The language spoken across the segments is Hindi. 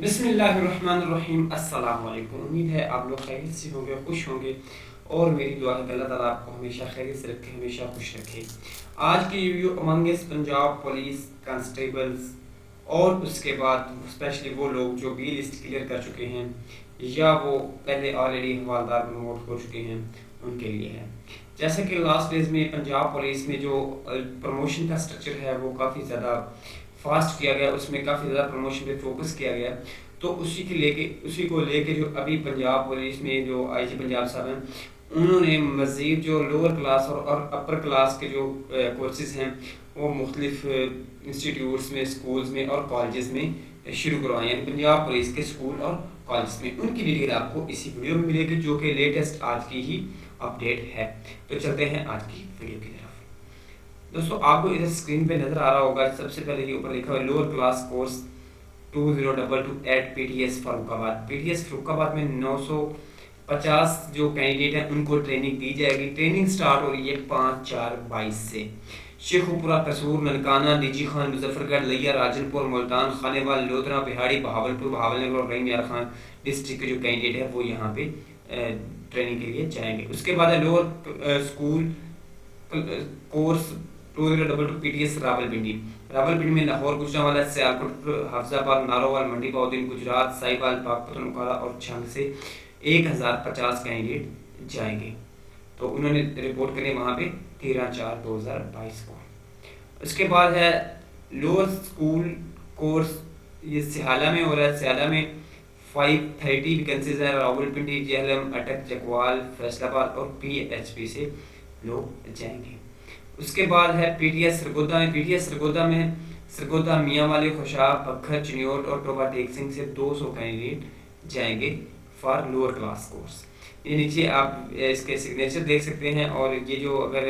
बिस्मिल्लाहिर्रहमानिर्रहीम। अस्सलाम वालेकुम। उम्मीद है आप लोग खैरियत से होंगे, खुश होंगे और मेरी दुआ है कि अल्लाह ताला आपको हमेशा खैरियत से रखे, हमेशा खुश रखे। आज की video Among Us Punjab police constables और उसके बाद स्पेशली वो लोग जो बी लिस्ट क्लियर कर चुके हैं या वो पहले ऑलरेडी हवालदार प्रमोट हो चुके हैं उनके लिए है। जैसे कि लास्ट डेज में पंजाब पुलिस में जो प्रमोशन का स्ट्रक्चर है वो काफ़ी ज़्यादा फास्ट किया गया, उसमें काफ़ी ज़्यादा प्रमोशन पे फोकस किया गया। तो उसी को लेके जो अभी पंजाब पुलिस में जो आईजी पंजाब साहब हैं उन्होंने मज़ीद जो लोअर क्लास और अपर क्लास के जो कोर्सेज हैं वो मुख्तलिफ इंस्टीट्यूट्स में, स्कूल्स में और कॉलेजेस में शुरू करवाए, यानी पंजाब पुलिस के स्कूल और कॉलेज में। उनकी डिटेल आपको इसी वीडियो में मिलेगी जो कि लेटेस्ट आज की ही अपडेट है। तो चलते हैं आज की वीडियो की तरफ। दोस्तों आपको इधर स्क्रीन पे नजर आ रहा होगा, सबसे पहले ये ऊपर लिखा हुआ है lower class course 2022 at PTS Farrukhabad. PTS Farrukhabad में 950 जो कैंडिडेट हैं उनको ट्रेनिंग दी जाएगी। ट्रेनिंग स्टार्ट हो रही है 5/4/22 से। शेखुपुरा, कसूर, ननकाना, डीजी खान, मुजफ्फरगढ़, लिया, राजनपुर, मुल्तान, खानेवाल, लोधरा, बिहाड़ी, बहावलपुर, बहावलनगर और रहीम यार खान डिस्ट्रिक्ट के जो कैंडिडेट है वो यहाँ पे ट्रेनिंग के लिए जाएंगे। उसके बाद है lower school course 2022 PTS Rawalpindi में लाहौर, गुजरांवाला, सियालकोट, हफ्जाबाद, नारोवाल, मंडी बहाउद्दीन, गुजरात, साहिवाल, पाकपतनख्वा और छंग से 1050 कैंडिडेट जाएंगे। तो उन्होंने रिपोर्ट करी वहाँ पे 13/4/2022 को। उसके बाद है लोअर स्कूल कोर्स, ये सिहाला में हो रहा है। सिहाला में 530 वैकेंसीज है। रावलपिंडी, जेहलम, अटक, चकवाल, फैसलाबाद और पीएचपी से लोग जाएंगे। उसके बाद है पीटीएस सरगोदा में। पीटीएस सरगोदा सरगोदा, मियांवाली, खुशाब, पखर, चिन्योट और टोबा टेक सिंह से 200 कैंडिडेट जाएंगे फॉर लोअर क्लास कोर्स। ये नीचे आप इसके सिग्नेचर देख सकते हैं। और ये जो अगर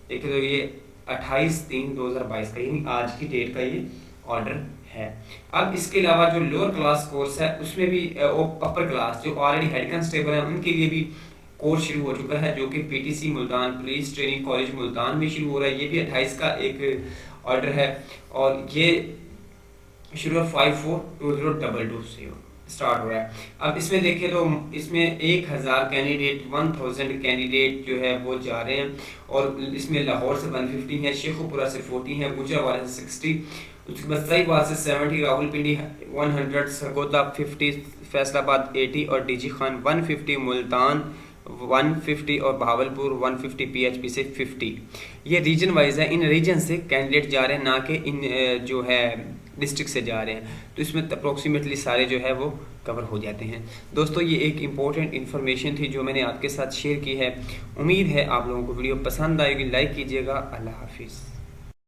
देखें तो ये 28/3/2022 का, यानी आज की डेट का ये ऑर्डर है। अब इसके अलावा जो लोअर क्लास कोर्स है उसमें भी अपर क्लास जो ऑलरेडी हेड कांस्टेबल हैं उनके लिए भी कोर्स शुरू हो चुका है, जो कि PTC Multan police training college Multan में शुरू हो रहा है। ये भी 28 का एक ऑर्डर है और ये शुरू 5/4/2022 से स्टार्ट हो रहा है। अब इसमें देखें तो इसमें 1000 कैंडिडेट जो है वो जा रहे हैं और इसमें लाहौर से 150 है, शेखुपुरा से 40 है, गुजरांवाला से 60, उसके बाद साहिवाल से 70, रावलपिंडी 100, सरगोदा 50, फैसलाबाद 80 और डीजी खान 150, मुल्तान 150 और बहावलपुर 150, पीएचपी से 50। ये रीजन वाइज है, इन रीजन से कैंडिडेट जा रहे हैं, ना कि इन जो है डिस्ट्रिक्ट से जा रहे हैं। तो इसमें अप्रोक्सीमेटली सारे जो है वो कवर हो जाते हैं। दोस्तों ये एक इम्पोर्टेंट इन्फॉर्मेशन थी जो मैंने आपके साथ शेयर की है। उम्मीद है आप लोगों को वीडियो पसंद आएगी। लाइक कीजिएगा। अल्लाह हाफिज़।